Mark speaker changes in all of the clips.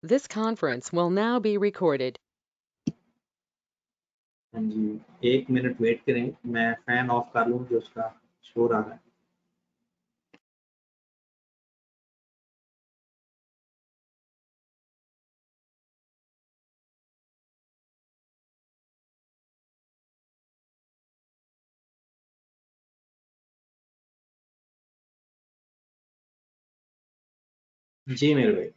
Speaker 1: This conference will now be recorded.
Speaker 2: हाँ जी, 1 minute wait करें, मैं फैन ऑफ कर लूँ जो उसका शोर आ रहा है। जी मेरे भाई,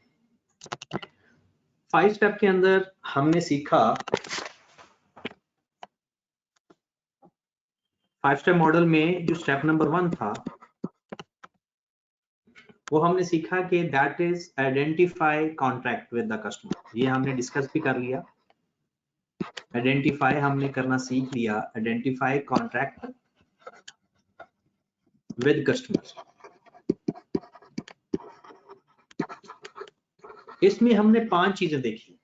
Speaker 2: 5 स्टेप के अंदर हमने सीखा 5 स्टेप मॉडल में जो स्टेप नंबर 1 था वो हमने सीखा कि that is identify contract with the customer. ये हमने डिस्कस भी कर लिया। आइडेंटिफाई हमने करना सीख लिया, आइडेंटिफाई कॉन्ट्रैक्ट विद कस्टमर। इसमें हमने 5 चीजें देखी,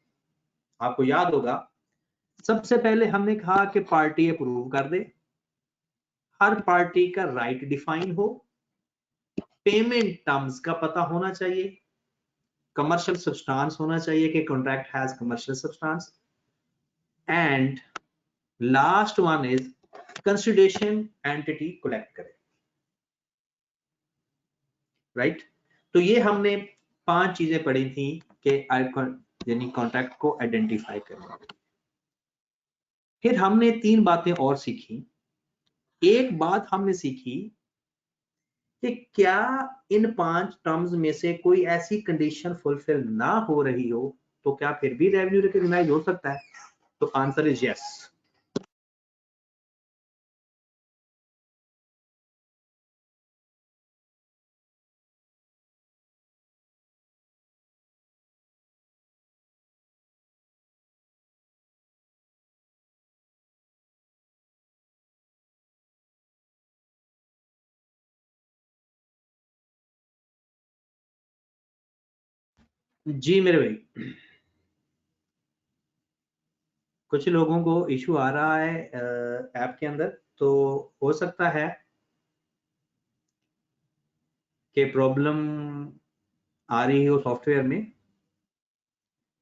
Speaker 2: आपको याद होगा। सबसे पहले हमने कहा कि पार्टी अप्रूव कर दे, हर पार्टी का राइट डिफाइन हो, पेमेंट टर्म्स का पता होना चाहिए, कमर्शियल सब्सटेंस होना चाहिए कि contract has commercial substance, and last one is consideration entity collect करे। राइट, तो ये हमने 5 चीजें पढ़ी थी कि यानी कॉन्ट्रैक्ट को आइडेंटिफाई करना। फिर हमने 3 बातें और सीखी। एक बात हमने सीखी कि क्या इन 5 टर्म्स में से कोई ऐसी कंडीशन फुलफिल ना हो रही हो तो क्या फिर भी रेवेन्यू रिकॉग्नाइज हो सकता है? तो आंसर इज यस। जी मेरे भाई, कुछ लोगों को इशू आ रहा है ऐप के अंदर, तो हो सकता है कि प्रॉब्लम आ रही हो सॉफ्टवेयर में,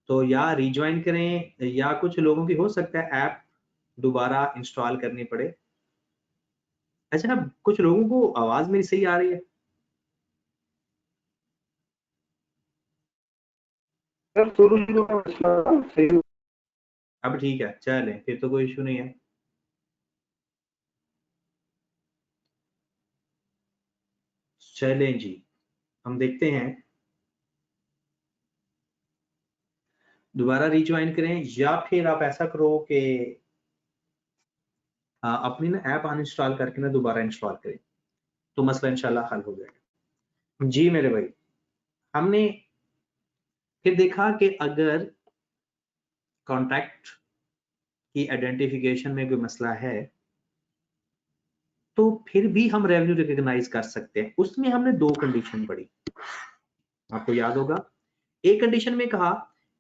Speaker 2: तो या रिज्वाइन करें या कुछ लोगों की हो सकता है ऐप दोबारा इंस्टॉल करनी पड़े। अच्छा, कुछ लोगों को आवाज मेरी सही आ रही है? अब ठीक है, चलें फिर तो कोई इशू नहीं है। चलें जी, हम देखते हैं। दोबारा रिज्वाइन करें या फिर आप ऐसा करो कि अपनी ना ऐप अनइंस्टॉल करके ना दोबारा इंस्टॉल करें, तो मसला इंशाल्लाह हल हो जाएगा। जी मेरे भाई, हमने फिर देखा कि अगर कॉन्ट्रैक्ट की आइडेंटिफिकेशन में कोई मसला है तो फिर भी हम रेवेन्यू रिकॉग्नाइज कर सकते हैं। उसमें हमने 2 कंडीशन पढ़ी, आपको याद होगा। एक कंडीशन में कहा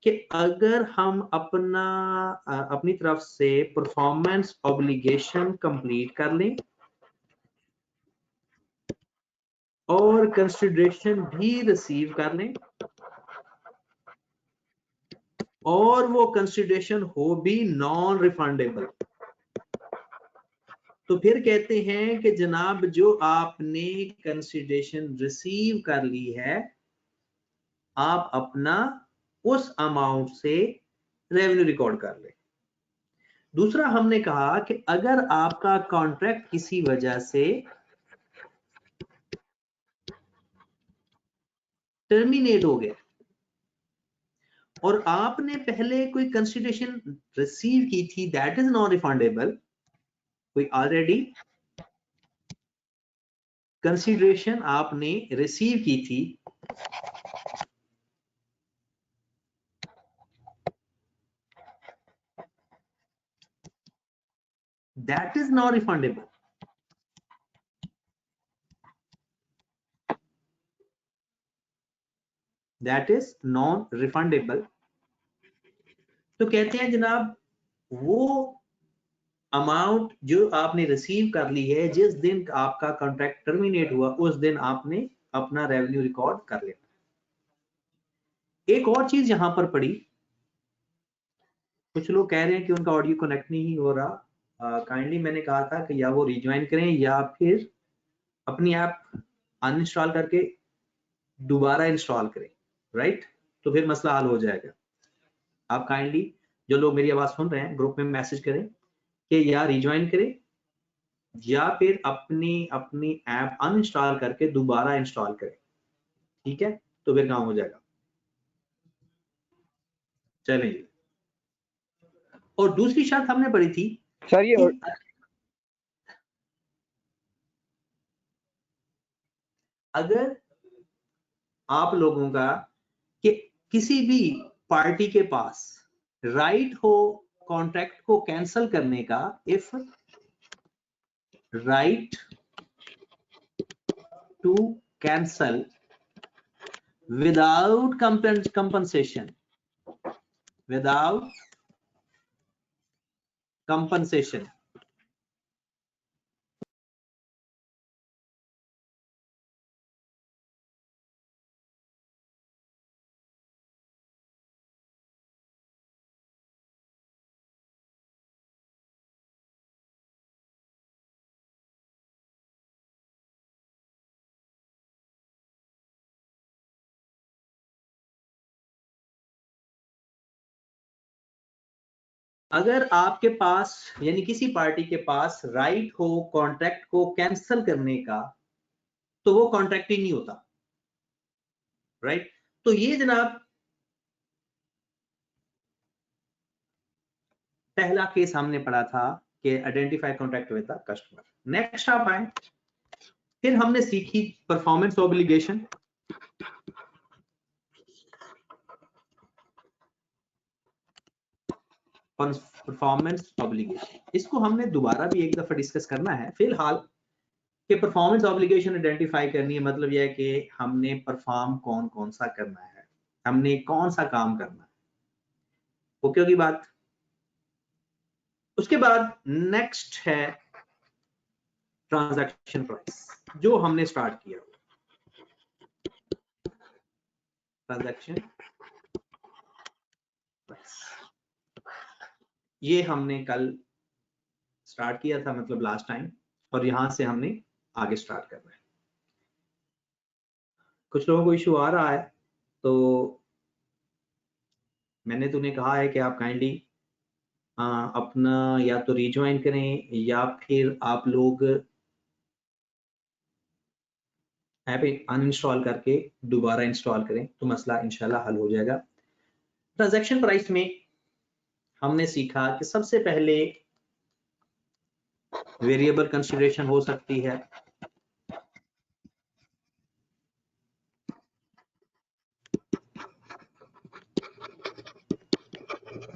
Speaker 2: कि अगर हम अपनी तरफ से परफॉर्मेंस ऑब्लिगेशन कंप्लीट कर लें और कंसिडरेशन भी रिसीव कर लें और वो कंसिडरेशन हो भी नॉन रिफंडेबल, तो फिर कहते हैं कि जनाब जो आपने कंसिडरेशन रिसीव कर ली है, आप अपना उस अमाउंट से रेवेन्यू रिकॉर्ड कर ले। दूसरा हमने कहा कि अगर आपका कॉन्ट्रैक्ट किसी वजह से टर्मिनेट हो गया और आपने पहले कोई कंसिडरेशन रिसीव की थी, दैट इज नॉन रिफंडेबल, कोई ऑलरेडी कंसिडरेशन आपने रिसीव की थी, that is non refundable. That is non refundable. तो कहते हैं जनाब वो अमाउंट जो आपने रिसीव कर ली है, जिस दिन आपका कॉन्ट्रैक्ट टर्मिनेट हुआ उस दिन आपने अपना रेवेन्यू रिकॉर्ड कर लेना। एक और चीज यहां पर पड़ी, कुछ लोग कह रहे हैं कि उनका ऑडियो कनेक्ट नहीं हो रहा। काइंडली मैंने कहा था कि या वो रिज्वाइन करें या फिर अपनी ऐप अनइंस्टॉल करके दोबारा इंस्टॉल करें, राइट? तो फिर मसला हल हो जाएगा। आप काइंडली जो लोग मेरी आवाज सुन रहे हैं ग्रुप में मैसेज करें कि या रिज्वाइन करें या फिर अपनी ऐप अनइंस्टॉल करके दोबारा इंस्टॉल करें, ठीक है? तो फिर काम हो जाएगा। चलिए, और दूसरी शर्त हमने पढ़ी थी
Speaker 3: सर ये
Speaker 2: कि अगर आप लोगों का कि किसी भी पार्टी के पास राइट हो कॉन्ट्रैक्ट को कैंसिल करने का, if right to cancel without compensation, without compensation, अगर आपके पास यानी किसी पार्टी के पास राइट हो कॉन्ट्रैक्ट को कैंसिल करने का, तो वो कॉन्ट्रैक्ट ही नहीं होता, राइट? तो ये जनाब पहला केस हमने पढ़ा था कि identify contract with the customer. Next आप आए, फिर हमने सीखी परफॉर्मेंस ऑब्लिगेशन। परफॉर्मेंस ऑब्लिगेशन इसको हमने दोबारा भी एक दफा डिस्कस करना है फिलहाल, कि परफॉर्मेंस ऑब्लिगेशन आइडेंटिफाई करनी है। मतलब यह है कि हमने परफॉर्म कौन कौन सा करना है, हमने कौन सा काम करना है, ओके होगी बात। उसके बाद नेक्स्ट है ट्रांजैक्शन प्राइस, जो हमने स्टार्ट किया ट्रांजैक्शन प्राइस, ये हमने कल स्टार्ट किया था, मतलब लास्ट टाइम, और यहां से हमने आगे स्टार्ट करना है। कुछ लोगों को इशू आ रहा है, तो मैंने तुम्हें कहा है कि आप काइंडली अपना या तो रिज्वाइन करें या फिर आप लोग ऐप अनइंस्टॉल करके दोबारा इंस्टॉल करें, तो मसला इंशाल्लाह हल हो जाएगा। ट्रांजैक्शन प्राइस में हमने सीखा कि सबसे पहले वेरिएबल कंसीडरेशन हो सकती है,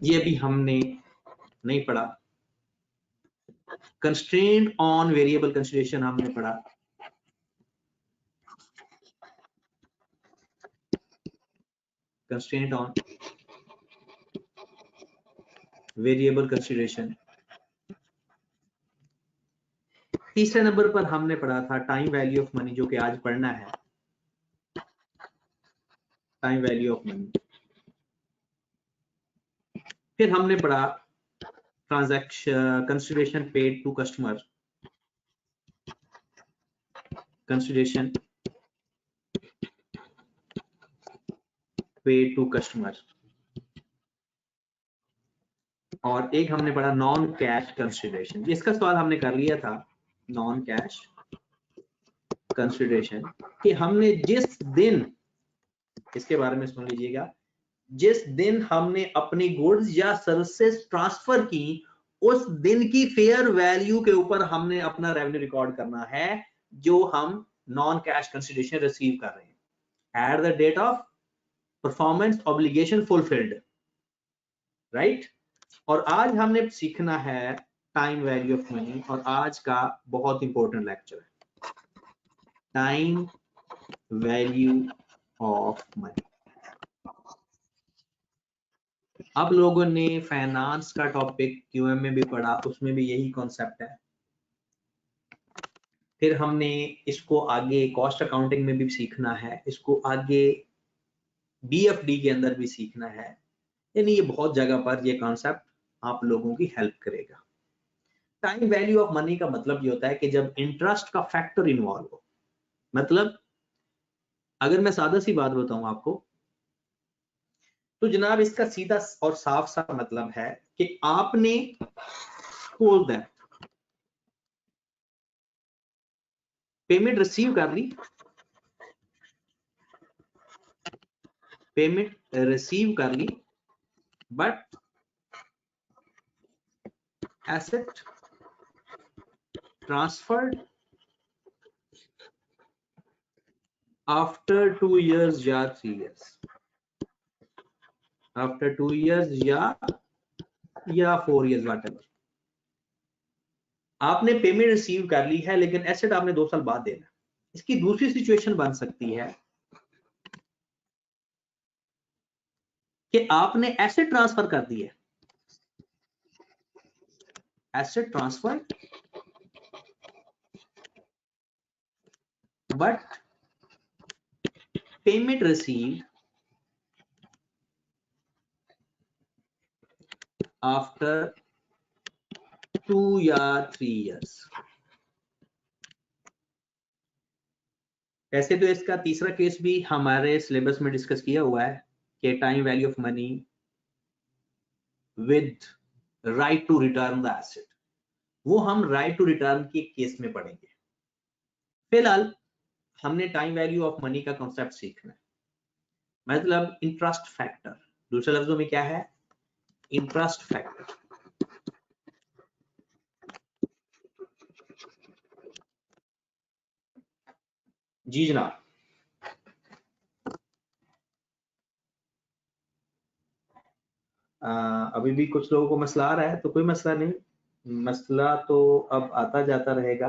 Speaker 2: ये भी हमने नहीं पढ़ा। कंस्ट्रेंट ऑन वेरिएबल कंसीडरेशन हमने पढ़ा। Constraint on variable consideration. तीसरे नंबर पर हमने पढ़ा था टाइम वैल्यू ऑफ मनी, जो कि आज पढ़ना है, टाइम वैल्यू ऑफ मनी। फिर हमने पढ़ा transaction consideration paid to customer, consideration paid to customer, और एक हमने पढ़ा नॉन कैश कंसीडरेशन, जिसका सवाल हमने कर लिया था, नॉन कैश कंसीडरेशन, कि हमने जिस दिन, इसके बारे में सुन लीजिएगा, जिस दिन हमने अपनी गुड्स या सर्विसेज ट्रांसफर की, उस दिन की फेयर वैल्यू के ऊपर हमने अपना रेवेन्यू रिकॉर्ड करना है, जो हम नॉन कैश कंसीडरेशन रिसीव कर रहे हैं, at the date of performance obligation fulfilled, right? और आज हमने सीखना है टाइम वैल्यू ऑफ मनी, और आज का बहुत इंपॉर्टेंट लेक्चर है टाइम वैल्यू ऑफ मनी। आप लोगों ने फाइनेंस का टॉपिक क्यूएम में भी पढ़ा, उसमें भी यही कॉन्सेप्ट है। फिर हमने इसको आगे कॉस्ट अकाउंटिंग में भी सीखना है, इसको आगे BFD के अंदर भी सीखना है, यानी ये बहुत जगह पर ये कॉन्सेप्ट आप लोगों की हेल्प करेगा। टाइम वैल्यू ऑफ मनी का मतलब ये होता है कि जब इंटरेस्ट का फैक्टर इन्वॉल्व हो, मतलब अगर मैं सादा सी बात बताऊं आपको, तो जनाब इसका सीधा और साफ सा मतलब है कि आपने सपोज दैट पेमेंट रिसीव कर ली, पेमेंट रिसीव कर ली, but asset transferred after 2 years या 3 years, आफ्टर 2 years या 4 years, whatever। आपने पेमेंट रिसीव कर ली है लेकिन एसेट आपने 2 साल बाद देना। इसकी दूसरी सिचुएशन बन सकती है कि आपने एसेट ट्रांसफर कर दी है, asset transfer, but payment received after 2 या 3 years। ऐसे तो इसका तीसरा केस भी हमारे सिलेबस में डिस्कस किया हुआ है कि time value of money with right to return the asset, वो हम राइट टू रिटर्न के केस में पढ़ेंगे। फिलहाल हमने टाइम वैल्यू ऑफ मनी का कॉन्सेप्ट सीखना है, मतलब इंटरेस्ट फैक्टर, दूसरे लफ्जों में क्या है, इंटरेस्ट फैक्टर। जी जनाब, अभी भी कुछ लोगों को मसला आ रहा है, तो कोई मसला नहीं, मसला तो अब आता जाता रहेगा,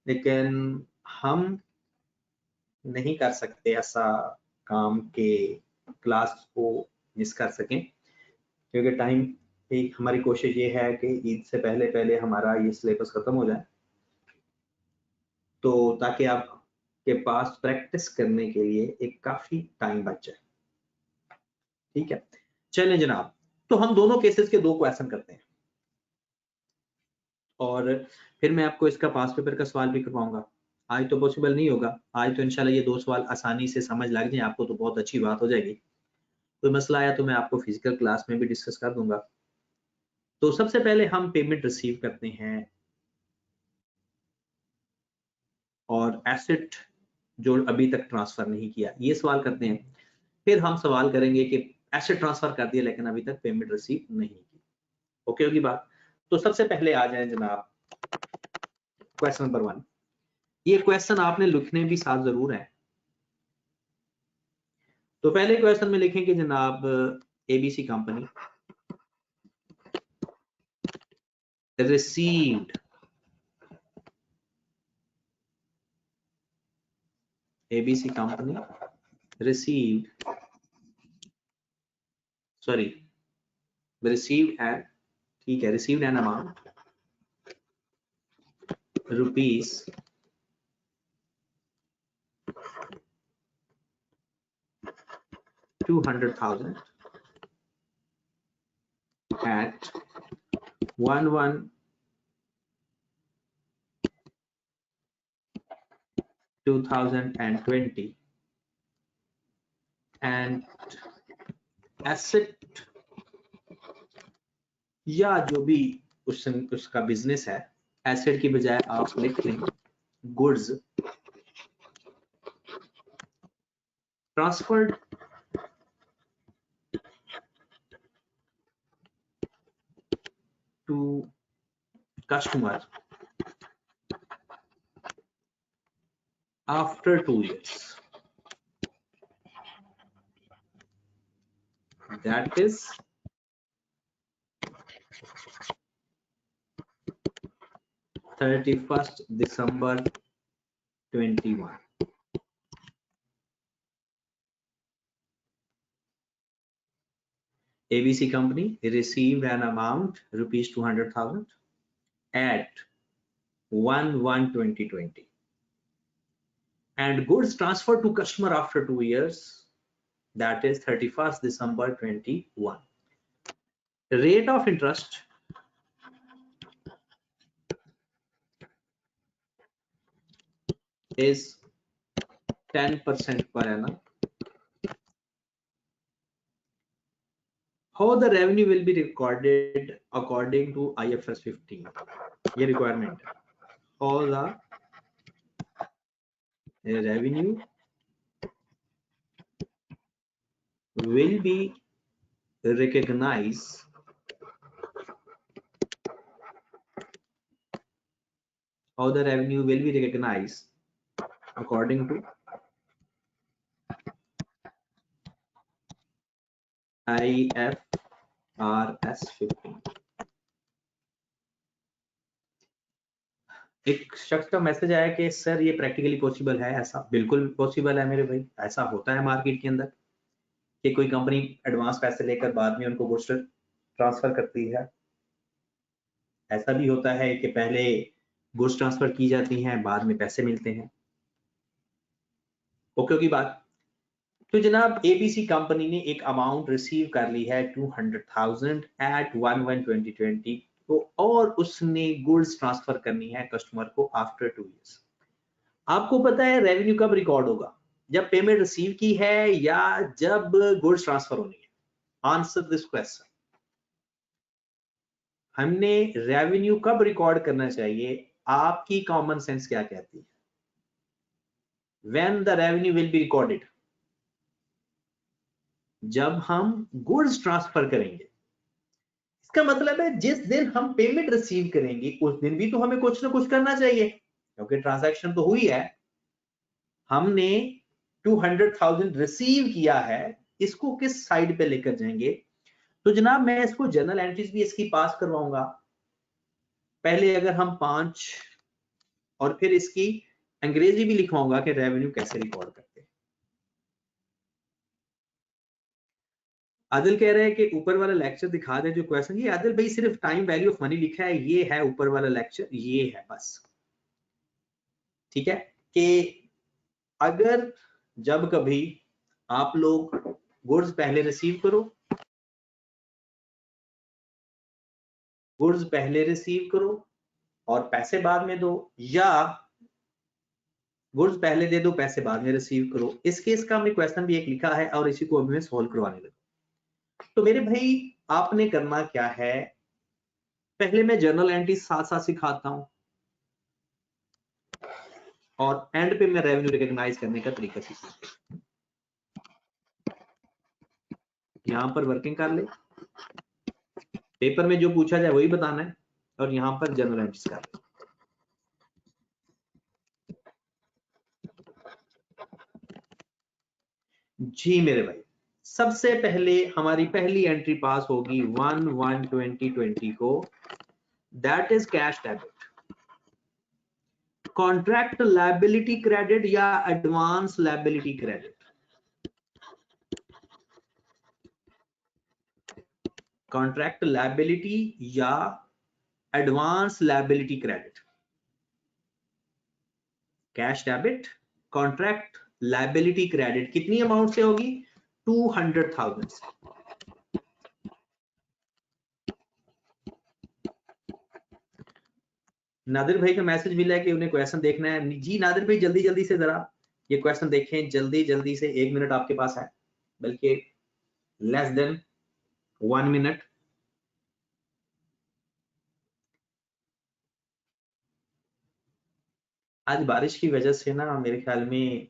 Speaker 2: लेकिन हम नहीं कर सकते ऐसा काम के क्लास को मिस कर सकें, क्योंकि टाइम पे हमारी कोशिश ये है कि ईद से पहले पहले हमारा ये सिलेबस खत्म हो जाए, तो ताकि आपके पास प्रैक्टिस करने के लिए एक काफी टाइम बच जाए। ठीक है, चलें जनाब, तो हम दोनों केसेस के 2 क्वेश्चन करते हैं और फिर मैं आपको इसका पास पेपर का सवाल भी करवाऊंगा। आज तो पॉसिबल नहीं होगा, आज तो इंशाल्लाह ये 2 सवाल आसानी से समझ लग जाए आपको तो बहुत अच्छी बात हो जाएगी। कोई मसला आया तो मैं आपको फिजिकल क्लास में भी डिस्कस कर दूंगा। तो सबसे पहले हम पेमेंट रिसीव करते हैं और एसेट जो अभी तक ट्रांसफर नहीं किया, ये सवाल करते हैं। फिर हम सवाल करेंगे कि एसेट ट्रांसफर कर दिया लेकिन अभी तक पेमेंट रिसीव नहीं की। ओके होगी बात। तो सबसे पहले आ जाए जनाब क्वेश्चन नंबर 1। ये क्वेश्चन आपने लिखने भी साथ जरूर है। तो पहले क्वेश्चन में लिखेंगे जनाब ABC company received ABC company received an ठीक है, received an amount rupees 200,000 at 1/1/2020 and asset या जो भी उसका बिजनेस है, एसेट की बजाय आप लिख लें goods transferred to customer after 2 years, that is 31st December 21। ABC company received an amount rupees 200,000 at 1/1/2020 and goods transferred to customer after 2 years that is 31st December 21. Rate of interest is 10% per annum. How the revenue will be recorded according to IFRS 15? ये requirement है. How the revenue will be recognized according to IFRS 15. एक शख्स का message आया कि sir ये practically possible है. ऐसा बिल्कुल पॉसिबल है मेरे भाई. ऐसा होता है मार्केट के अंदर कि कोई कंपनी एडवांस पैसे लेकर बाद में उनको गुड्स ट्रांसफर करती है. ऐसा भी होता है कि पहले गुड्स ट्रांसफर की जाती हैं, बाद में पैसे मिलते हैं. ओके की बात. तो जनाब एबीसी कंपनी ने एक अमाउंट रिसीव कर ली है 200,000 एट 1/1/2020 को, और उसने गुड्स ट्रांसफर करनी है कस्टमर को आफ्टर 2 इयर्स. आपको पता है रेवेन्यू कब रिकॉर्ड होगा? जब पेमेंट रिसीव की है या जब गुड्स ट्रांसफर होनी है? Answer this question. हमने रेवेन्यू कब रिकॉर्ड करना चाहिए? आपकी कॉमन सेंस क्या कहती है? When the revenue will be recorded, जब हम गुड्स ट्रांसफर करेंगे. इसका मतलब है जिस दिन हम पेमेंट रिसीव करेंगे उस दिन भी तो हमें कुछ ना कुछ करना चाहिए, क्योंकि ट्रांजैक्शन तो हुई है. हमने 200,000 रिसीव किया है, इसको किस साइड पे लेकर जाएंगे? तो जनाब मैं इसको जर्नल एंट्रीज भी इसकी पास करवाऊंगा. पहले अगर हम 5 और फिर इसकी अंग्रेजी भी लिखवाऊंगा कि रेवेन्यू कैसे रिकॉर्ड करते हैं. आदिल कह रहे हैं कि ऊपर वाला लेक्चर दिखा दे जो क्वेश्चन. ये आदिल भाई सिर्फ टाइम वैल्यू ऑफ मनी लिखा है, ये है ऊपर वाला लेक्चर, ये है बस. ठीक है कि अगर जब कभी आप लोग गुड्स पहले रिसीव करो, और पैसे बाद में दो, या गुड्स पहले दे दो पैसे बाद में रिसीव करो. इस केस का हमने क्वेश्चन भी एक लिखा है और इसी को अभी मैं सॉल्व करवाने लगा. तो मेरे भाई आपने करना क्या है, पहले मैं जर्नल एंट्री साथ साथ सिखाता हूं और एंड पे मैं रेवेन्यू रिकॉग्नाइज करने का तरीका सिखाता हूं. यहां पर वर्किंग कर ले, पेपर में जो पूछा जाए वही बताना है, और यहां पर जर्नल एंट्रीज कर ले. जी मेरे भाई, सबसे पहले हमारी पहली एंट्री पास होगी 1/1/2020 को, that is cash debit. Contract liability credit या advance liability credit? Contract liability या advance liability credit? Cash debit, contract liability credit कितनी अमाउंट से होगी? 200,000 से. नादिर भाई का मैसेज मिला है कि उन्हें क्वेश्चन देखना है. जी नादिर भाई जल्दी जल्दी से जरा ये क्वेश्चन देखें, जल्दी जल्दी से. 1 मिनट आपके पास है, बल्कि लेस देन 1 मिनट. आज बारिश की वजह से ना मेरे ख्याल में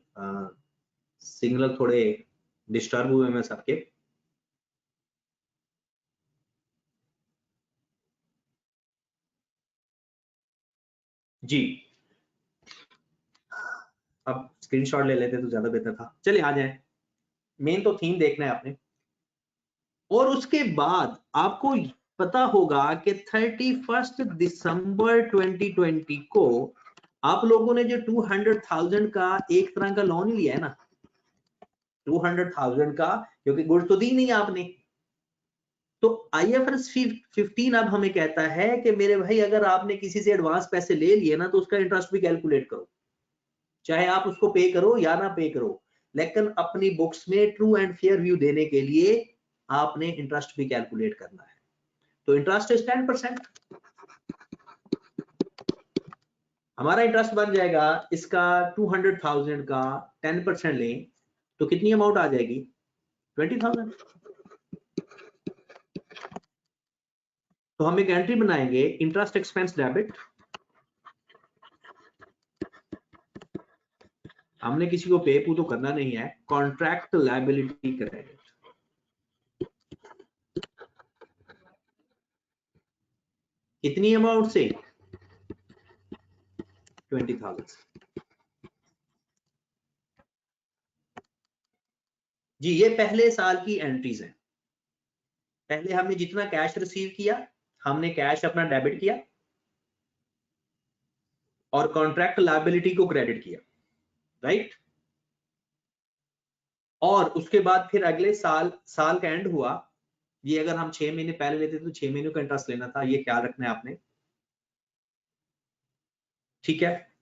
Speaker 2: सिग्नल थोड़े डिस्टर्ब हुए हैं सबके. जी अब स्क्रीनशॉट ले लेते तो ज्यादा बेहतर था. चलिए आ जाए, मेन तो थीम देखना है आपने. और उसके बाद आपको पता होगा कि 31 दिसंबर 2020 को आप लोगों ने जो 200,000 का एक तरह का लोन लिया है ना, 200,000 का, क्योंकि गुड्स तो दी नहीं आपने. तो IFRS 15 अब हमें कहता है कि मेरे भाई अगर आपने किसी से एडवांस पैसे ले लिए ना तो उसका इंटरेस्ट भी कैलकुलेट करो, चाहे आप उसको पे करो या ना पे करो, लेकिन अपनी बुक्स में ट्रू एंड फेयर व्यू देने के लिए आपने इंटरेस्ट भी कैलकुलेट करना है। तो इंटरेस्ट इज 10%। हमारा इंटरेस्ट बन जाएगा इसका 200,000 का 10% लें तो कितनी अमाउंट आ जाएगी? 20,000। तो हम एक एंट्री बनाएंगे, इंटरेस्ट एक्सपेंस डेबिट। हमने किसी को पे पू तो करना नहीं है, कॉन्ट्रैक्ट लायबिलिटी क्रेडिट। कितनी अमाउंट से? 20,000 जी। ये पहले साल की एंट्रीज हैं। पहले हमने जितना कैश रिसीव किया, हमने कैश अपना डेबिट किया और कॉन्ट्रैक्ट लायबिलिटी को क्रेडिट किया, राइट। और उसके बाद फिर अगले साल का एंड हुआ, ये अगर हम 6 महीने पहले लेते तो 6 महीनों का इंटरेस्ट लेना था, ये ख्याल रखना है आपने, ठीक है।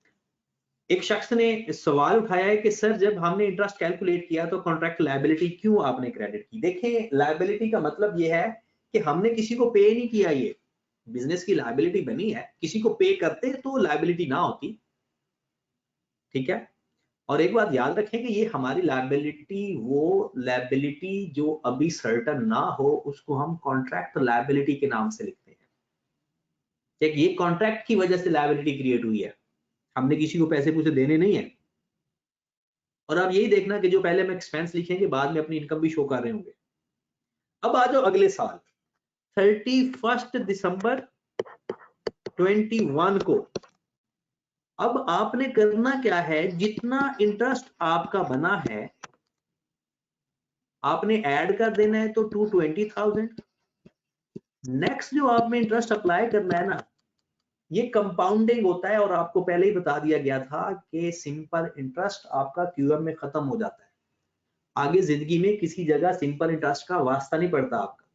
Speaker 2: एक शख्स ने सवाल उठाया है कि सर जब हमने इंटरेस्ट कैलकुलेट किया तो कॉन्ट्रैक्ट लायबिलिटी क्यों आपने क्रेडिट की? देखें, लायबिलिटी का मतलब ये है कि हमने किसी को पे नहीं किया, ये बिजनेस की लायबिलिटी बनी है। किसी को पे करते तो लायबिलिटी ना होती, ठीक है। और एक बात याद रखें कि ये हमारी लायबिलिटी, वो लायबिलिटी जो अभी सर्टन ना हो उसको हम कॉन्ट्रैक्ट लायबिलिटी के नाम से लिखते हैं। ये कॉन्ट्रैक्ट की वजह से लायबिलिटी क्रिएट हुई है, हमने किसी को पैसे पूसे देने नहीं है। और अब यही देखना कि जो पहले हम एक्सपेंस लिखेंगे बाद में अपनी इनकम भी शो कर रहे होंगे। अब आ जाओ अगले साल 31 दिसंबर 21 को। अब आपने करना क्या है, जितना इंटरेस्ट आपका बना है आपने ऐड कर देना है, तो 220,000। नेक्स्ट जो आपने इंटरेस्ट अप्लाई करना है ना, ये कंपाउंडिंग होता है और आपको पहले ही बता दिया गया था कि सिंपल इंटरेस्ट आपका क्यूएम में खत्म हो जाता है। आगे जिंदगी में किसी जगह सिंपल इंटरेस्ट का वास्ता नहीं पड़ता आपका।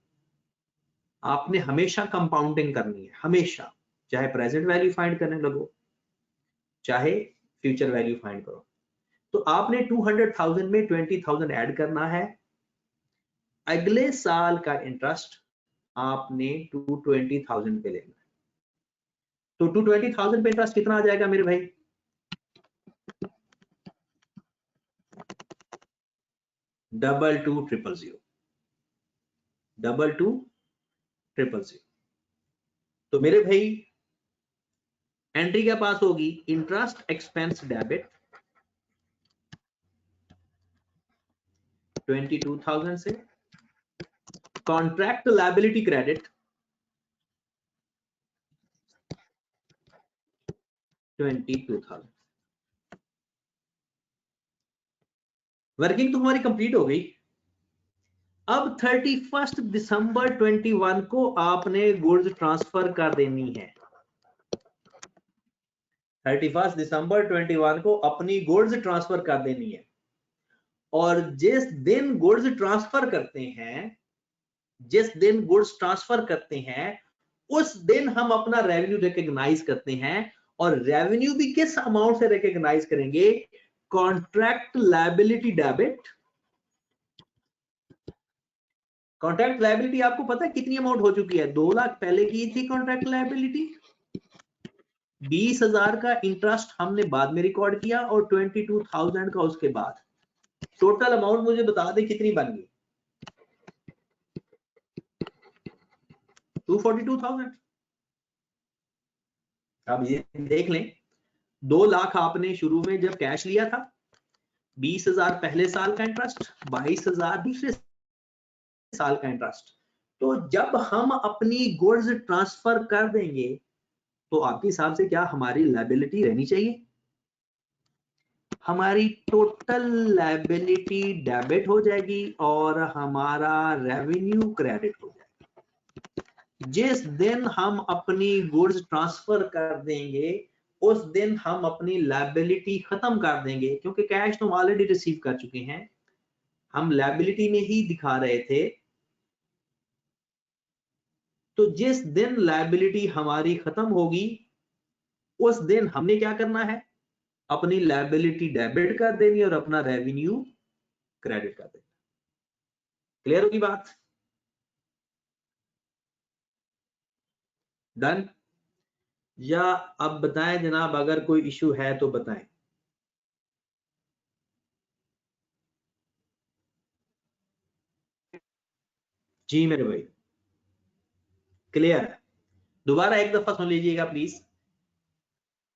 Speaker 2: आपने हमेशा कंपाउंडिंग करनी है, हमेशा, चाहे प्रेजेंट वैल्यू फाइंड करने लगो चाहे फ्यूचर वैल्यू फाइंड करो। तो आपने 200,000 में 20,000 ऐड करना है। अगले साल का इंटरेस्ट आपने 220,000 पे लेना है। तो 220,000 पे इंटरेस्ट कितना आ जाएगा मेरे भाई? 22,000 तो मेरे भाई एंट्री क्या पास होगी? इंटरेस्ट एक्सपेंस डेबिट 22,000 से, कॉन्ट्रैक्ट लायबिलिटी क्रेडिट 22,000। वर्किंग तो हमारी कंप्लीट हो गई। अब 31 दिसंबर 21 को आपने गुड्स ट्रांसफर कर देनी है। 31 दिसंबर 21 को अपनी गुड्स ट्रांसफर कर देनी है। और जिस दिन गुड्स ट्रांसफर करते हैं, उस दिन हम अपना रेवेन्यू रिकॉग्नाइज करते हैं। और रेवेन्यू भी किस अमाउंट से रिकॉग्नाइज करेंगे? Contract liability debit. Contract liability आपको पता है कितनी अमाउंट हो चुकी है? 2 लाख पहले की थी कॉन्ट्रैक्ट लायबिलिटी, 20,000 का इंटरेस्ट हमने बाद में रिकॉर्ड किया और 22,000 का उसके बाद। टोटल अमाउंट मुझे बता दे कितनी बन गई? 242,000। अब ये देख लें, 2 लाख आपने शुरू में जब कैश लिया था, 20,000 पहले साल का इंटरेस्ट, 22,000 दूसरे साल का इंटरेस्ट। तो जब हम अपनी गुड्स ट्रांसफर कर देंगे तो आपके हिसाब से क्या हमारी लायबिलिटी रहनी चाहिए? हमारी टोटल लायबिलिटी डेबिट हो जाएगी और हमारा रेवेन्यू क्रेडिट हो जाएगा। जिस दिन हम अपनी गुड्स ट्रांसफर कर देंगे उस दिन हम अपनी लायबिलिटी खत्म कर देंगे, क्योंकि कैश तो ऑलरेडी रिसीव कर चुके हैं, हम लायबिलिटी में ही दिखा रहे थे। तो जिस दिन लायबिलिटी हमारी खत्म होगी उस दिन हमने क्या करना है? अपनी लायबिलिटी डेबिट कर देनी और अपना रेवेन्यू क्रेडिट कर देगा। क्लियर होगी बात? डन? या अब बताएं जनाब, अगर कोई इशू है तो बताएं। जी मेरे भाई, क्लियर है? दोबारा एक दफा सुन लीजिएगा प्लीज,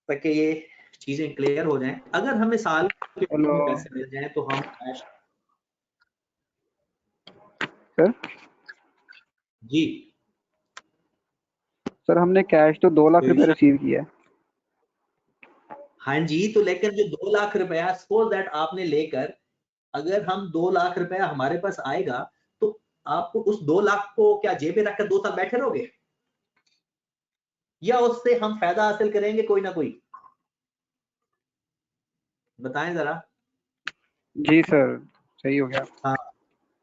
Speaker 2: ताकि ये चीजें क्लियर हो जाएं। अगर हमें साल के पैसे मिल जाएं तो हम कैश।
Speaker 3: सर
Speaker 2: जी
Speaker 3: सर हमने कैश तो 2 लाख रुपए रिसीव किया है।
Speaker 2: हाँ जी, तो लेकिन जो 2 लाख रुपया सपोज दैट आपने लेकर, अगर हम 2 लाख रुपया हमारे पास आएगा तो आपको उस 2 लाख को क्या जेब में रखकर 2 साल बैठे रहोगे, या उससे हम फायदा हासिल करेंगे कोई ना कोई? बताएं जरा।
Speaker 3: जी सर, सही हो गया।
Speaker 2: हाँ,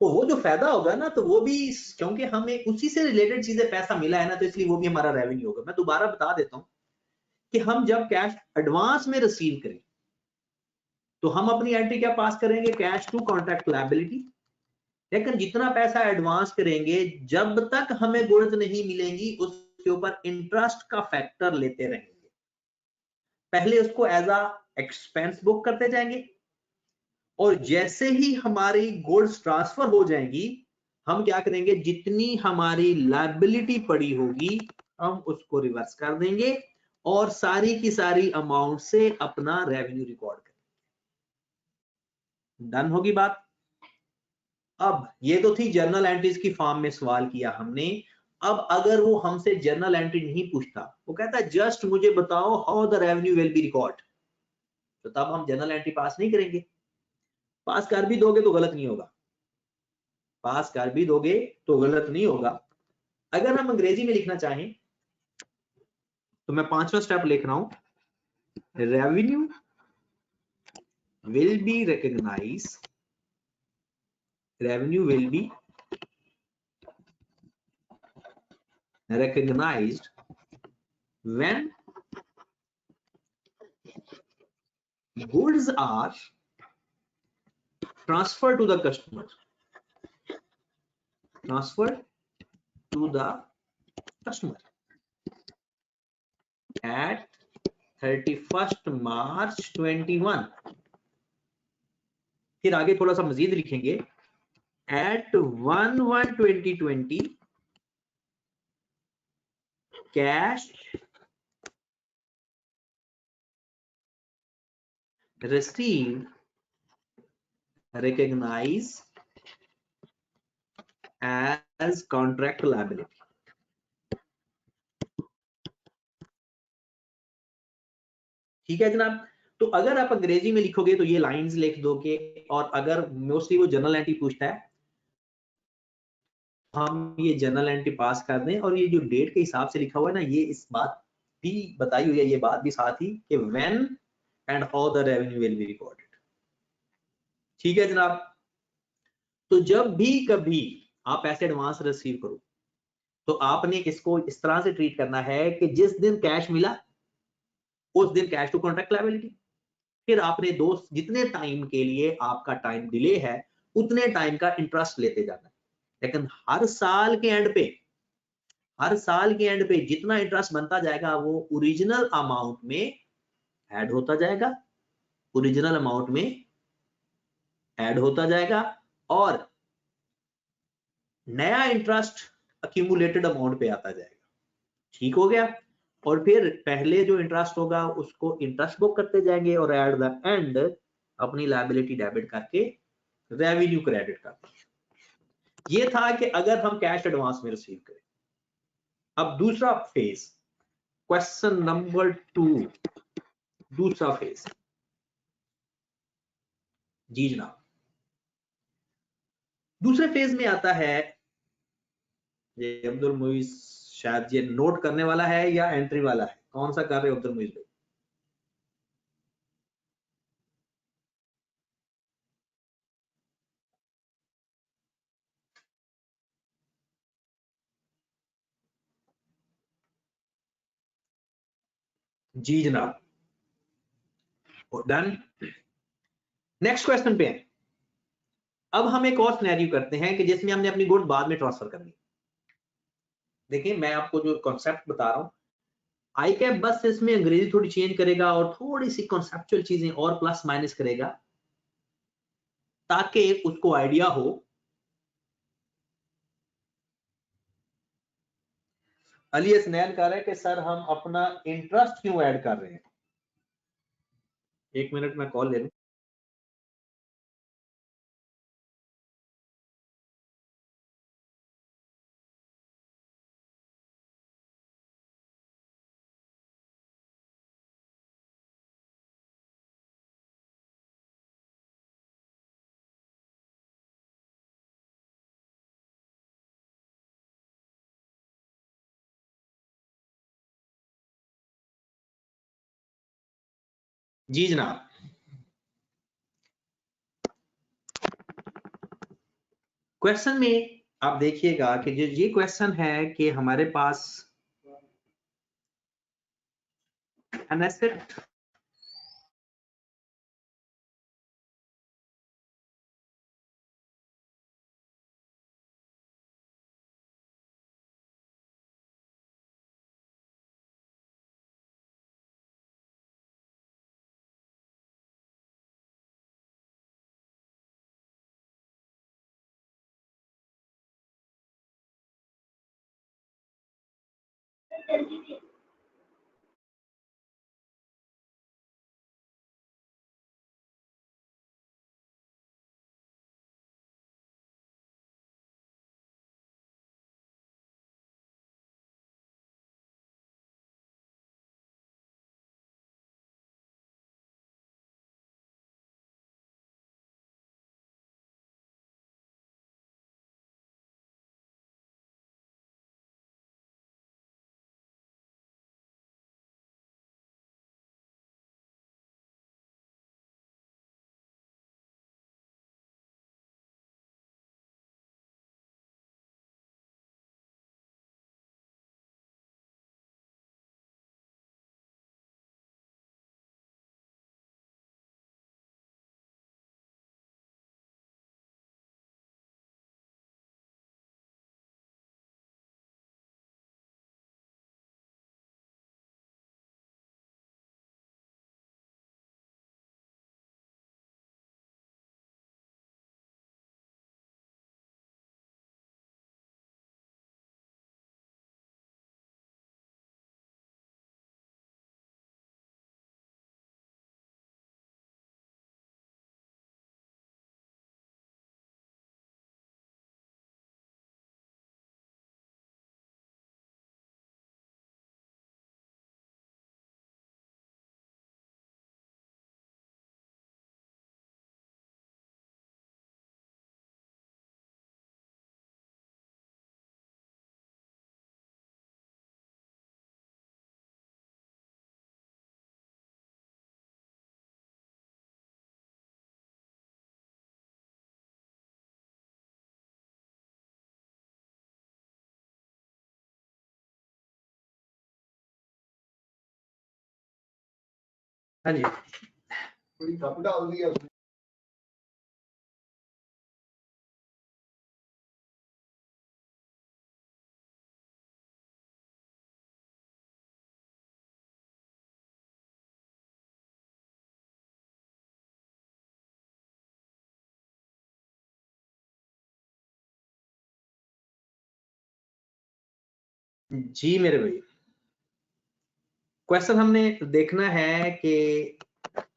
Speaker 2: तो वो जो फायदा होगा ना, तो वो भी क्योंकि हमें उसी से रिलेटेड चीजें पैसा मिला है ना, तो इसलिए वो भी हमारा रेवेन्यू होगा। मैं दोबारा बता देता हूं कि हम जब कैश एडवांस में रिसीव करें तो हम अपनी एंट्री क्या पास करेंगे, कैश टू कॉन्ट्रैक्ट लायबिलिटी। लेकिन जितना पैसा एडवांस करेंगे, जब तक हमें गुड्स नहीं मिलेंगी उसके ऊपर इंटरेस्ट का फैक्टर लेते रहेंगे। पहले उसको एज अ एक्सपेंस बुक करते जाएंगे, और जैसे ही हमारी गुड्स ट्रांसफर हो जाएंगी, हम क्या करेंगे, जितनी हमारी लायबिलिटी पड़ी होगी हम उसको रिवर्स कर देंगे और सारी की सारी अमाउंट से अपना रेवेन्यू रिकॉर्ड करेंगे। डन होगी बात? अब ये तो थी जर्नल एंट्रीज की फॉर्म में सवाल किया हमने। अब अगर वो हमसे जर्नल एंट्री नहीं पूछता, वो कहता है जस्ट मुझे बताओ how the revenue will B record, तो तब हम जर्नल एंट्री पास नहीं करेंगे। पास कर भी दोगे तो गलत नहीं होगा, पास कर भी दोगे तो गलत नहीं होगा। अगर हम अंग्रेजी में लिखना चाहें तो मैं 5वां स्टेप लिख रहा हूं, revenue will be recognise, revenue will be recognized when goods are transferred to the customer, transferred to the customer at 31st March 21। फिर आगे थोड़ा सा मजीद लिखेंगे, at 1/1/2020 cash received recognized as contract liability। ठीक है जनाब? तो अगर आप अंग्रेजी में लिखोगे तो ये लाइंस लिख दोगे, और अगर मोस्टली वो जनरल एंट्री पूछता है, हम ये जनरल एंट्री पास कर दें, और ये जो डेट के हिसाब से लिखा हुआ है ना, ये इस बात भी बताई हुई है, ये बात भी साथ ही कि when and how the revenue will be recorded. ठीक है जनाब? तो जब भी कभी आप ऐसे एडवांस रिसीव करो तो आपने इसको इस तरह से ट्रीट करना है कि जिस दिन कैश मिला उस दिन कैश टू कॉन्ट्रैक्ट लायबिलिटी। फिर आपने दोस्त जितने टाइम के लिए आपका टाइम डिले है उतने टाइम का इंटरेस्ट लेते जाना है। लेकिन हर साल के एंड पे, हर साल के एंड पे जितना इंटरेस्ट बनता जाएगा वो ओरिजिनल अमाउंट में ऐड होता जाएगा, ओरिजिनल अमाउंट में ऐड होता जाएगा, और नया इंटरेस्ट अक्यूमुलेटेड अमाउंट पे आता जाएगा। ठीक हो गया? और फिर पहले जो इंटरेस्ट होगा उसको इंटरेस्ट बुक करते जाएंगे, और एट द एंड अपनी लायबिलिटी डेबिट करके रेवेन्यू क्रेडिट करते हैं। ये था कि अगर हम कैश एडवांस में रिसीव करें। अब दूसरा फेज, क्वेश्चन नंबर 2, दूसरा फेज। जी जनाब, दूसरे फेज में आता है, ये अब्दुल मुईज शायद ये नोट करने वाला है या एंट्री वाला है, कौन सा कर रहे हो अब्दुल मुईज भाई? जी जनाब, डन। नेक्स्ट क्वेश्चन पे है। अब हम एक और सिनेरियो करते हैं कि जिसमें हमने अपनी गुड्स बाद में ट्रांसफर करनी। देखिए मैं आपको जो कॉन्सेप्ट बता रहा हूँ, आई कैप बस इसमें अंग्रेजी थोड़ी चेंज करेगा और थोड़ी सी कॉन्सेप्चुअल चीजें और प्लस माइनस करेगा, ताकि उसको आइडिया हो। अली हसनैन कह रहे हैं कि सर हम अपना इंटरेस्ट क्यों ऐड कर रहे हैं। एक मिनट में कॉल ले लूं। जी जनाब, क्वेश्चन में आप देखिएगा कि जो ये क्वेश्चन है कि हमारे पास an asset हाँ जी
Speaker 4: थोड़ी कप डाल दिया
Speaker 2: जी मेरे भाई, क्वेश्चन हमने देखना है कि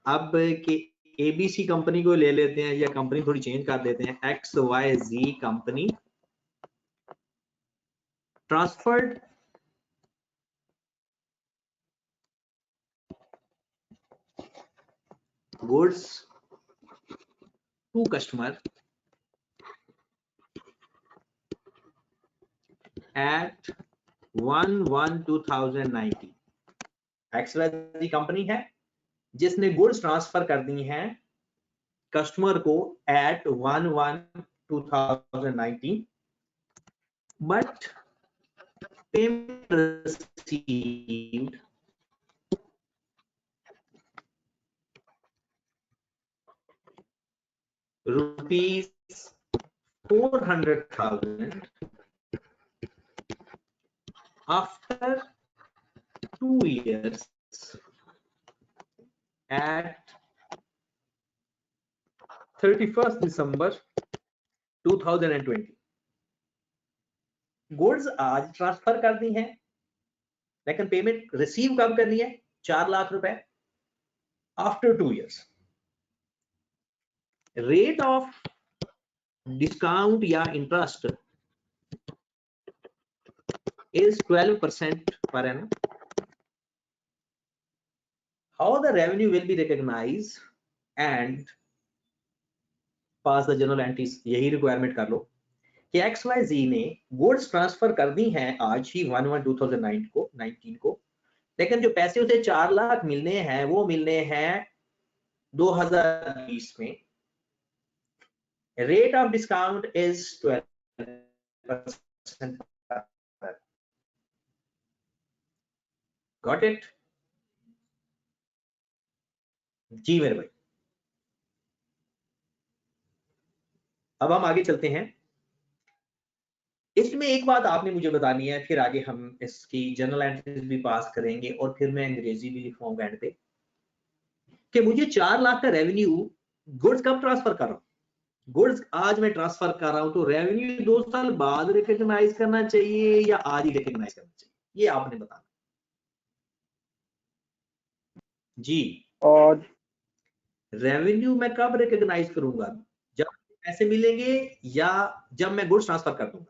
Speaker 2: अब कि एबीसी कंपनी को ले लेते हैं या कंपनी थोड़ी चेंज कर देते हैं, X Y Z company transferred goods to customer at 1/1/2019। XYZ company है जिसने गुड्स ट्रांसफर कर दी हैं कस्टमर को at 1/1/2019, but payment received rupees 400,000 after 2 years at 31st December 2020. Goods आज ट्रांसफर कर दी हैं, लेकिन पेमेंट रिसीव कब करनी है? 4 लाख रुपए after 2 years. Rate of discount या interest is 12% per annum. How the revenue will be recognized and pass the journal entries. यही रिक्वायरमेंट कर लो कि XYZ ने गुड्स ट्रांसफर कर दी हैं आज ही 1/1/2019 को, लेकिन जो पैसे उसे 4 लाख मिलने हैं वो मिलने हैं 2020 में. Rate of discount is 12%. Got it? जी मेरे भाई. अब हम आगे चलते हैं. इसमें एक बात आपने मुझे बतानी है, फिर आगे हम इसकी जर्नल एंट्रीज भी पास करेंगे और फिर मैं अंग्रेजी भी लिखवाऊंगा एंड पे, कि मुझे 4 लाख का रेवेन्यू गुड्स कब ट्रांसफर कर रहा हूं? गुड्स आज मैं ट्रांसफर कर रहा हूं, तो रेवेन्यू 2 साल बाद रिकॉग्नाइज करना चाहिए या आज ही रिकॉग्नाइज करना चाहिए? ये आपने बताना जी.
Speaker 3: और
Speaker 2: रेवेन्यू मैं कब रिकॉग्नाइज करूंगा? जब पैसे मिलेंगे या जब मैं गुड्स ट्रांसफर कर दूंगा?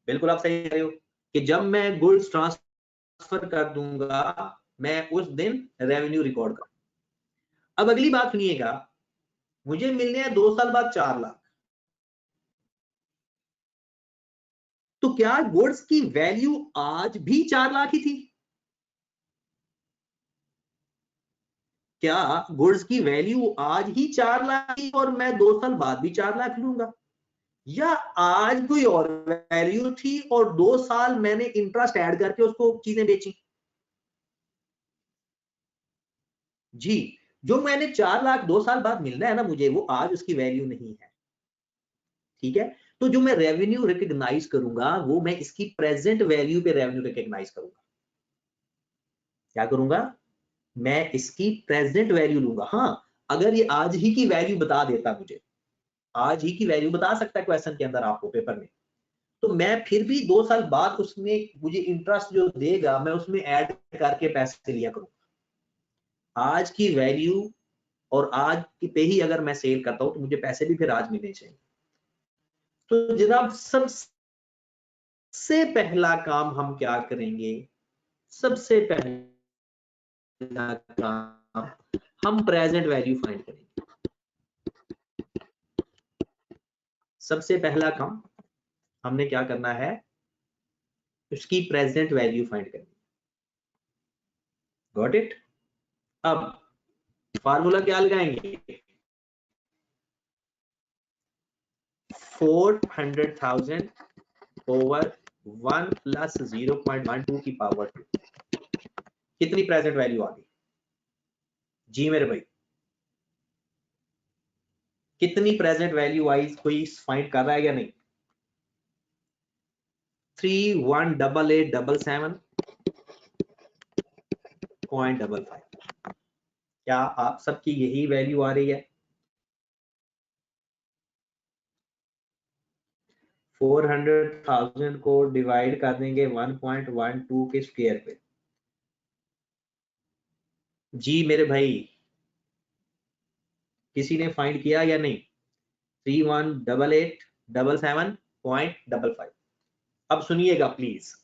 Speaker 2: बिल्कुल आप सही कह रहे हो कि जब मैं गुड्स ट्रांसफर कर दूंगा मैं उस दिन रेवेन्यू रिकॉर्ड कर. अब अगली बात सुनिएगा, मुझे मिलने हैं 2 साल बाद 4 लाख, तो क्या गुड्स की वैल्यू आज भी 4 लाख ही थी? क्या गुड्स की वैल्यू आज ही 4 लाख थी और मैं 2 साल बाद भी 4 लाख लूंगा, या आज कोई और वैल्यू थी और 2 साल मैंने इंटरेस्ट ऐड करके उसको चीजें बेची? जी, जो मैंने 4 लाख 2 साल बाद मिलना है ना मुझे, वो आज उसकी वैल्यू नहीं है. ठीक है, तो जो मैं रेवेन्यू रिकॉग्नाइज करूंगा वो मैं इसकी प्रेजेंट वैल्यू पे रेवेन्यू रिकॉग्नाइज करूंगा. क्या करूंगा? मैं इसकी प्रेजेंट वैल्यू लूंगा. हाँ, अगर ये आज ही की वैल्यू बता देता, मुझे आज ही की वैल्यू बता सकता है क्वेश्चन के अंदर आपको पेपर में, तो मैं फिर भी 2 साल बाद उसमें मुझे इंटरेस्ट जो देगा मैं उसमें ऐड करके पैसे लिया करूंगा. आज की वैल्यू और आज की पे ही अगर मैं सेल करता हूं तो मुझे पैसे भी फिर आज मिलने चाहिए. तो जनाब सबसे पहला काम हम क्या करेंगे? सबसे पहला काम हम प्रेजेंट वैल्यू फाइंड करेंगे. सबसे पहला काम हमने क्या करना है? उसकी प्रेजेंट वैल्यू फाइंड करनी. Got it? अब फार्मूला क्या लगाएंगे? 400,000 ओवर 1 प्लस 0.12 की पावर 2. कितनी प्रेजेंट वैल्यू आ गई? जी मेरे भाई, कितनी प्रेजेंट वैल्यू आई? कोई फाइंड कर रहा है या नहीं? 318877.55. क्या आप सबकी यही वैल्यू आ रही है? 400,000 को डिवाइड कर देंगे 1.12 के स्क्वायर पे. जी मेरे भाई, किसी ने फाइंड किया या नहीं? 318877.55. अब सुनिएगा प्लीज.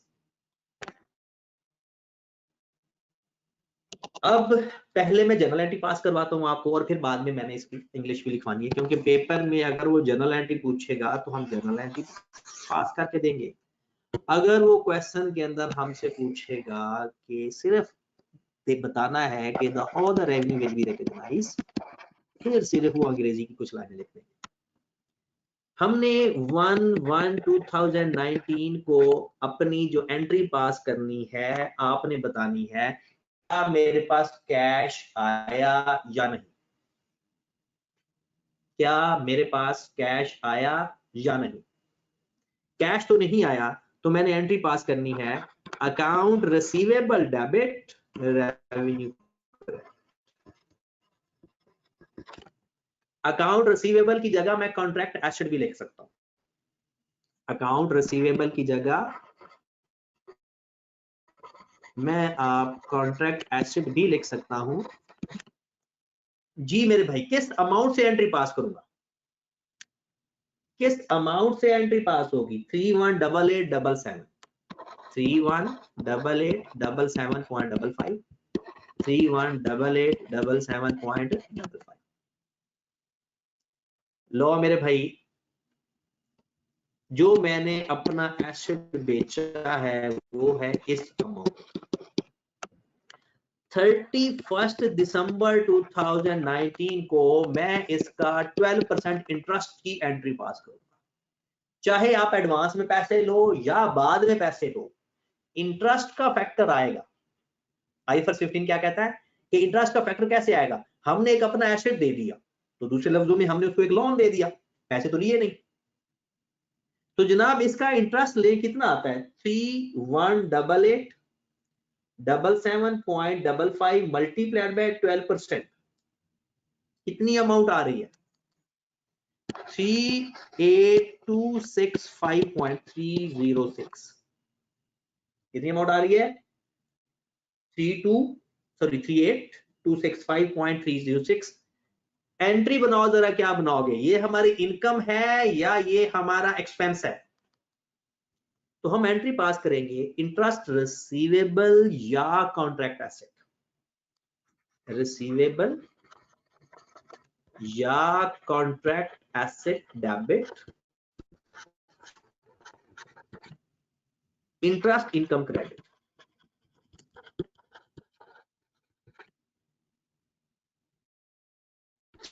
Speaker 2: अब पहले मैं जर्नल एंट्री पास करवाता हूं आपको और फिर बाद में मैंने इसकी इंग्लिश भी लिखवानी है, क्योंकि पेपर में अगर वो जर्नल एंट्री पूछेगा तो हम जर्नल एंट्री पास करके देंगे. अगर वो क्वेश्चन के अंदर हमसे पूछेगा कि सिर्फ बताना है कि the how the revenue will be recognised, फिर सिर्फ वो अंग्रेजी की कुछ लाइनें लिख देंगे. हमने 1/1/2019 को अपनी जो एंट्री पास करनी है, आपने बतानी है क्या मेरे पास कैश आया या नहीं. क्या मेरे पास कैश आया या नहीं। कैश तो नहीं आया तो मैंने एंट्री पास करनी है account receivable debit revenue. Account receivable की जगह मैं कॉन्ट्रैक्ट एसेट भी लिख सकता हूं। अकाउंट रिसीवेबल की जगह मैं आप कॉन्ट्रैक्ट एसेट भी लिख सकता हूं। जी मेरे भाई, किस अमाउंट से एंट्री पास करूंगा, किस अमाउंट से एंट्री पास होगी। 318877 318877.55 318877.55। लो मेरे भाई, जो मैंने अपना एसेट बेचा है वो है इस अमाउंट। 31 दिसंबर 2019 को मैं इसका 12% इंटरेस्ट की एंट्री पास करूंगा। चाहे आप एडवांस में पैसे लो या बाद में पैसे लो, इंटरेस्ट का फैक्टर आएगा। आईफर्स 15 क्या कहता है कि इंटरेस्ट का फैक्टर कैसे आएगा। हमने एक अपना एसेट दे दिया तो दूसरे लफ्जों में हमने उसको एक लोन दे दिया, पैसे तो लिए नहीं। तो जनाब इसका इंटरेस्ट ले कितना आता है 318877.55 मल्टीप्लाइड बाय 12%। कितनी अमाउंट आ रही है 38265.306। कितनी अमाउंट आ रही है 38265.306। एंट्री बनाओ जरा, क्या बनाओगे, ये हमारी इनकम है या ये हमारा एक्सपेंस है। तो हम एंट्री पास करेंगे इंटरेस्ट रिसीवेबल या कॉन्ट्रैक्ट एसेट। रिसीवेबल या contract asset debit interest income credit.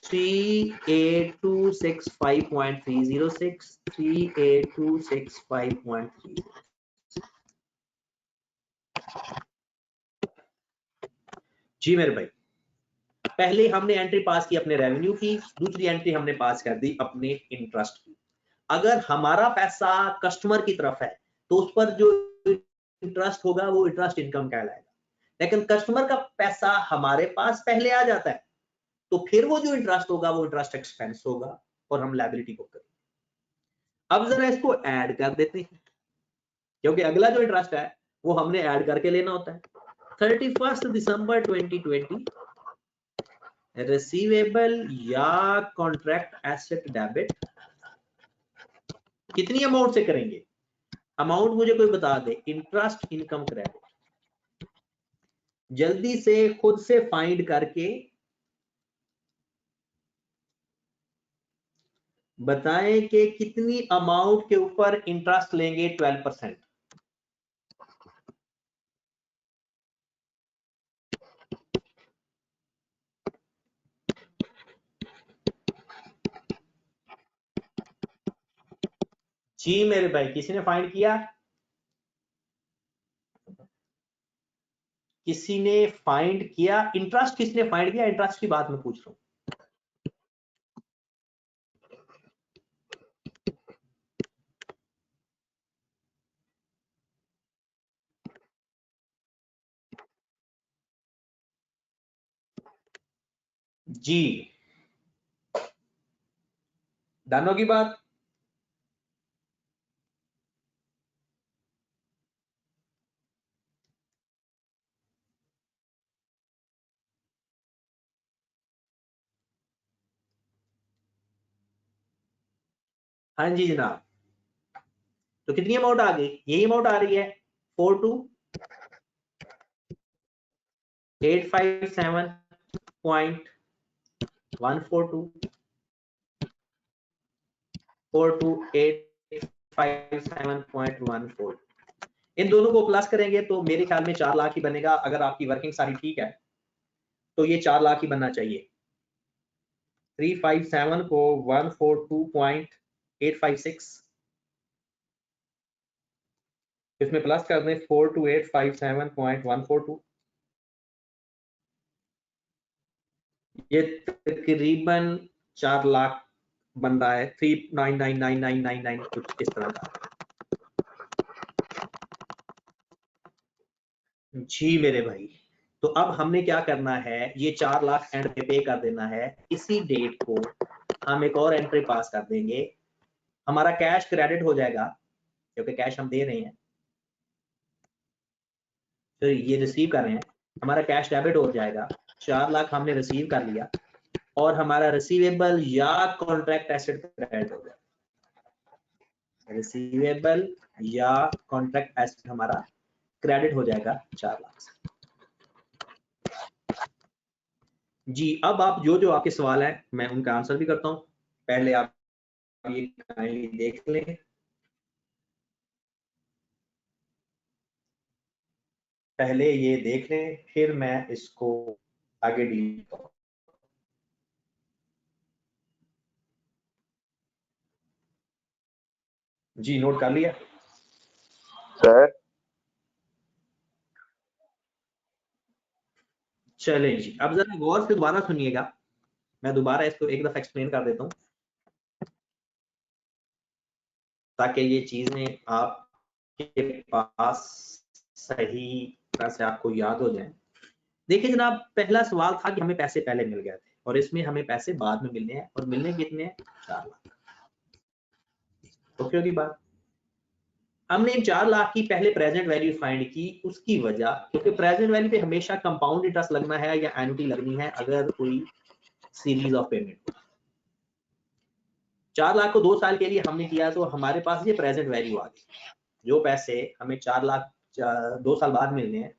Speaker 2: $38265.306 $38265.306। जी मेरे भाई, पहले हमने एंट्री पास की अपने रेवेन्यू की, दूसरी एंट्री हमने पास कर दी अपने इंटरेस्ट की। अगर हमारा पैसा कस्टमर की तरफ है तो उस पर जो इंटरेस्ट होगा वो इंटरेस्ट इनकम कहलाएगा। लेकिन कस्टमर का पैसा हमारे पास पहले आ जाता है तो फिर वो जो इंटरेस्ट होगा वो इंटरेस्ट एक्सपेंस होगा और हम लायबिलिटी बुक करेंगे। अब जरा इसको ऐड कर देते हैं, क्योंकि अगला जो इंटरेस्ट है वो हमने ऐड करके लेना होता है। 31 दिसंबर 2020 रिसीवेबल या कॉन्ट्रैक्ट एसेट डेबिट कितनी अमाउंट से करेंगे। अमाउंट मुझे कोई बता दे, इंटरेस्ट इनकम क्रेडिट। जल्दी से खुद से फाइंड करके बताएं कि कितनी अमाउंट के ऊपर इंटरेस्ट लेंगे 12%। जी मेरे भाई, किसी ने फाइंड किया, किसी ने फाइंड किया इंटरेस्ट, किसने फाइंड किया इंटरेस्ट की बात मैं पूछ रहा हूं। जी डन होगी बात। हाँ जी जनाब, तो कितनी अमाउंट आ गई, यही अमाउंट आ रही है 42,857.142 42,857.14। इन दोनों को प्लस करेंगे तो मेरे ख्याल में 4 लाख ही बनेगा। अगर आपकी वर्किंग सारी ठीक है तो ये 4 लाख ही बनना चाहिए। 357 को 142.856 इसमें प्लस कर दें 42857.142, ये तकरीबन 4 लाख बन रहा है 3999999 कुछ इस तरह का। जी मेरे भाई, तो अब हमने क्या करना है, ये 4 लाख एंड पे कर देना है। इसी डेट को हम एक और एंट्री पास कर देंगे, हमारा कैश क्रेडिट हो जाएगा क्योंकि कैश हम दे रहे हैं, तो ये रिसीव कर रहे हैं, हमारा कैश डेबिट हो जाएगा। 4 लाख हमने रिसीव कर लिया और हमारा रिसीवेबल या कॉन्ट्रैक्ट एसेट क्रेडिट हो जाएगा। रिसीवेबल या कॉन्ट्रैक्ट एसेट हमारा क्रेडिट हो जाएगा 4 लाख से। जी अब आप जो आपके सवाल है मैं उनका आंसर भी करता हूं। पहले आप ये काइंडली देख लें। पहले ये देख लें, फिर मैं इसको आगे डील करूं। जी नोट कर लिया
Speaker 4: सर?
Speaker 2: चलें जी, अब जरा गौर से दोबारा सुनिएगा, मैं दोबारा इसको एक दफा एक्सप्लेन कर देता हूं ताकि ये चीजें आपके पास सही तरह से आपको याद हो जाए। देखिए जनाब, पहला सवाल था कि हमें पैसे पहले मिल गए थे और इसमें हमें पैसे बाद में मिलने हैं, और मिलने कितने हैं? 4 लाख। ओके होगी बात। हमने इन 4 लाख की पहले प्रेजेंट वैल्यू फाइंड की, उसकी वजह क्योंकि प्रेजेंट वैल्यू पे हमेशा कंपाउंड इंटरेस्ट लगना है या एन्युटी लगनी है अगर कोई सीरीज ऑफ पेमेंट। 4 लाख को 2 साल के लिए हमने किया तो हमारे पास ये प्रेजेंट वैल्यू आ गई। जो पैसे हमें 4 लाख 2 साल बाद मिलने हैं,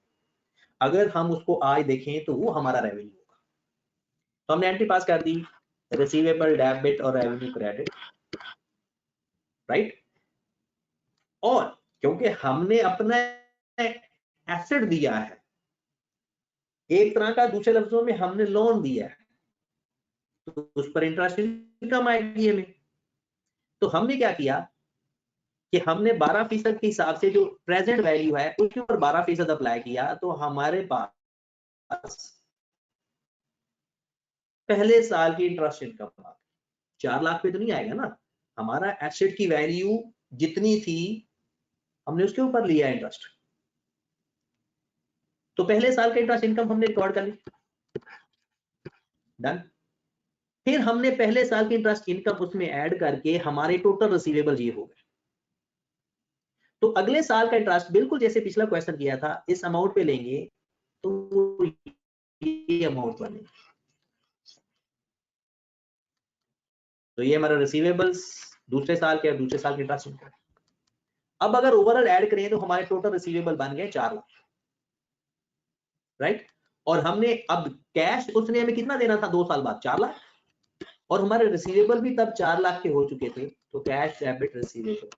Speaker 2: अगर हम उसको आज देखें तो वो हमारा रेवेन्यू होगा। तो हमने एंट्री पास कर दी, रिसीवेबल डेबिट और रेवेन्यू क्रेडिट, राइट। और क्योंकि हमने अपना एसेट दिया है, एक तरह का, दूसरे लफ्जों में हमने लोन दिया है, तो उस पर इंटरेस्ट इनकम आएगी हमें। तो हमने क्या किया कि हमने 12% के हिसाब से जो प्रेजेंट वैल्यू है उसके ऊपर 12% अप्लाई किया, तो हमारे पास पहले साल की इंटरेस्ट इनकम आ गई। 4 लाख पे तो नहीं आएगा ना, हमारा एसेट की वैल्यू जितनी थी हमने उसके ऊपर लिया इंटरेस्ट, तो पहले साल का इंटरेस्ट इनकम हमने रिकॉर्ड कर ली। डन। फिर हमने पहले साल की इंटरेस्ट इनकम उसमें ऐड करके हमारे टोटल रिसीवेबल ये हो गए। तो अगले साल का इंटरेस्ट बिल्कुल जैसे पिछला क्वेश्चन किया था, इस अमाउंट पे लेंगे तो ये अमाउंट बनेगा। तो ये हमारा रिसीवेबल्स दूसरे साल के, दूसरे साल के इंटरेस्ट इनकम। अब अगर ओवरऑल ऐड करें तो हमारे टोटल रिसीवेबल बन गए 4 लाख, राइट। और हमने अब कैश उसने हमें कितना देना था 2 साल बाद? 4 लाख। और हमारे रिसीवेबल भी तब 4 लाख के हो चुके थे, तो कैश डेबिट रिसीवेबल।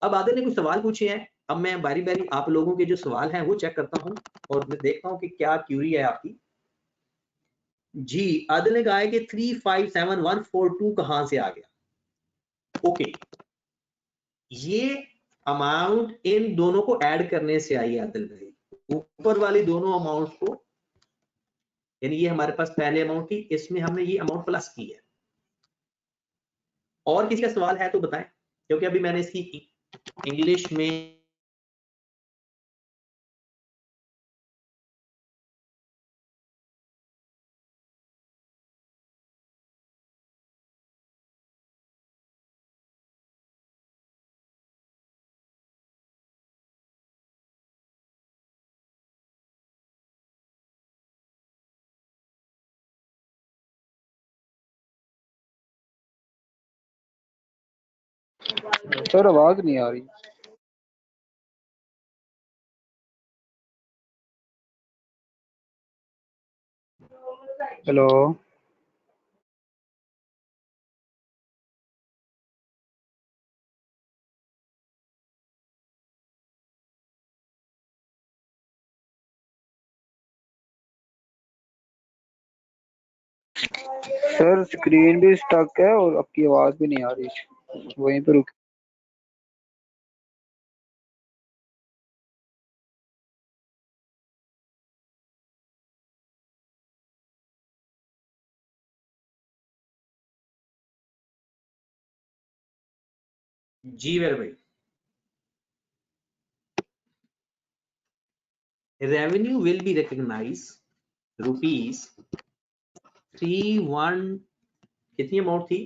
Speaker 2: अब आधे ने कुछ सवाल पूछे हैं, अब मैं बारी बारी आप लोगों के जो सवाल हैं वो चेक करता हूं और मैं देखता हूं कि क्या क्यूरी है आपकी। जी आदिल ने कहा है कि 357142 कहां से आ गया? ओके, ये अमाउंट इन दोनों को ऐड करने से आई है आदिल भाई, ऊपर वाली दोनों अमाउंट को, यानी ये हमारे पास पहले अमाउंट थी, इसमें हमने ये अमाउंट प्लस की है। और किसी का सवाल है तो बताएं, क्योंकि अभी मैंने इसकी इंग्लिश में
Speaker 3: सर आवाज नहीं आ रही। हेलो सर, स्क्रीन भी स्टक है और आपकी आवाज भी नहीं आ रही, वहीं पे रुक।
Speaker 2: जी मेरे भाई, रेवेन्यू विल बी रिकॉग्नाइज ₹31 कितनी अमाउंट थी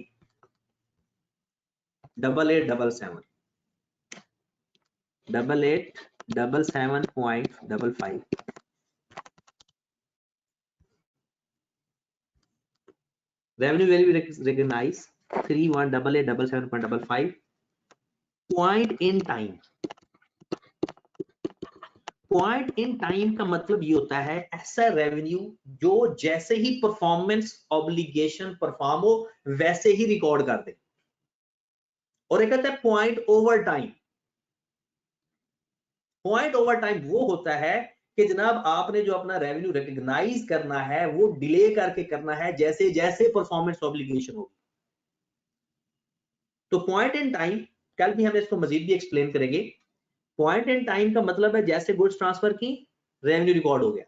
Speaker 2: 8877.55 revenue will be recognized 318877.55 point in time। Point in time का मतलब ये होता है ऐसा रेवेन्यू जो जैसे ही परफॉर्मेंस ऑब्लिगेशन परफॉर्म हो वैसे ही रिकॉर्ड कर दे। और एक कहता है point over time. Point over time वो होता है कि जनाब आपने जो अपना रेवेन्यू रिकॉग्नाइज करना है वो डिले करके करना है जैसे जैसे परफॉर्मेंस ऑब्लिगेशन होगी। तो पॉइंट इन टाइम कल भी हम इसको मजीद भी एक्सप्लेन करेंगे। पॉइंट इन टाइम का मतलब है जैसे गुड्स ट्रांसफर की रेवेन्यू रिकॉर्ड हो गया।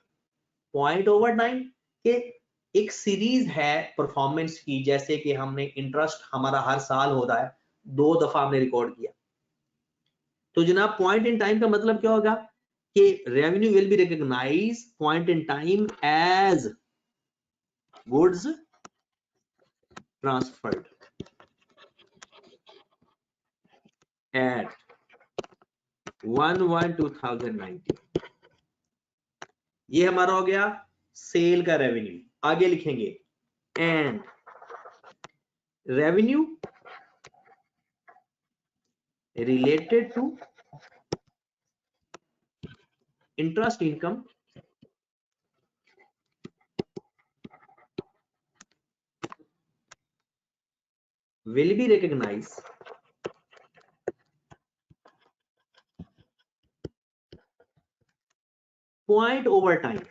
Speaker 2: पॉइंट ओवर टाइम के एक सीरीज है परफॉर्मेंस की, जैसे कि हमने इंटरेस्ट हमारा हर साल होता है 2 दफा हमने रिकॉर्ड किया। तो जनाब पॉइंट इन टाइम का मतलब क्या होगा कि revenue will be recognise point in time as goods transferred at 1/1/2019। ये हमारा हो गया सेल का रेवेन्यू। आगे लिखेंगे and revenue related to interest income will be recognized point over time।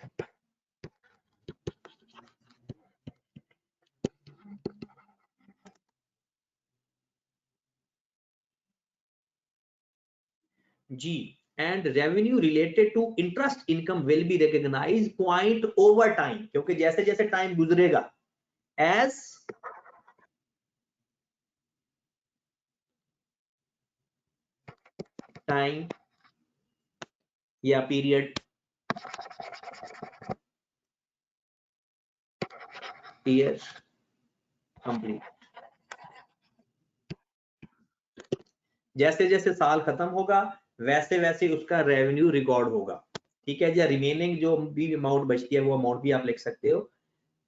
Speaker 2: जी and revenue related to interest income will be recognise point over time, क्योंकि जैसे जैसे टाइम गुजरेगा एज टाइम या पीरियड ईयर कंप्लीट, जैसे जैसे साल खत्म होगा वैसे वैसे उसका रेवेन्यू रिकॉर्ड होगा। ठीक है, या रिमेनिंग जो भी अमाउंट बचती है वो अमाउंट भी आप लिख सकते हो।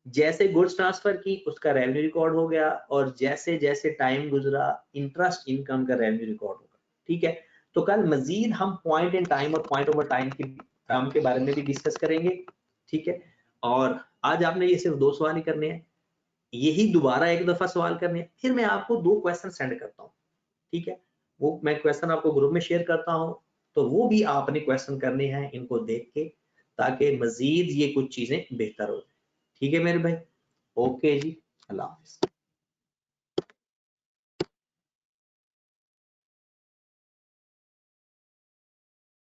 Speaker 2: जैसे गुड्स ट्रांसफर की उसका रेवेन्यू रिकॉर्ड हो गया, और जैसे जैसे टाइम गुजरा इंटरेस्ट इनकम का रेवेन्यू रिकॉर्ड होगा। ठीक है, तो कल मजीद हम पॉइंट इन टाइम और पॉइंट ओवर टाइम के काम के बारे में भी डिस्कस करेंगे। ठीक है, और आज आपने ये सिर्फ 2 सवाल ही करने हैं, यही दोबारा एक दफा सवाल करने हैं, फिर मैं आपको 2 क्वेश्चन सेंड करता हूँ। ठीक है, वो मैं क्वेश्चन आपको ग्रुप में शेयर करता हूँ, तो वो भी आपने क्वेश्चन करने हैं इनको देख के, ताकि मजीद ये कुछ चीजें बेहतर हो जाए। ठीक है मेरे भाई, ओके जी, अल्लाह हाफिज।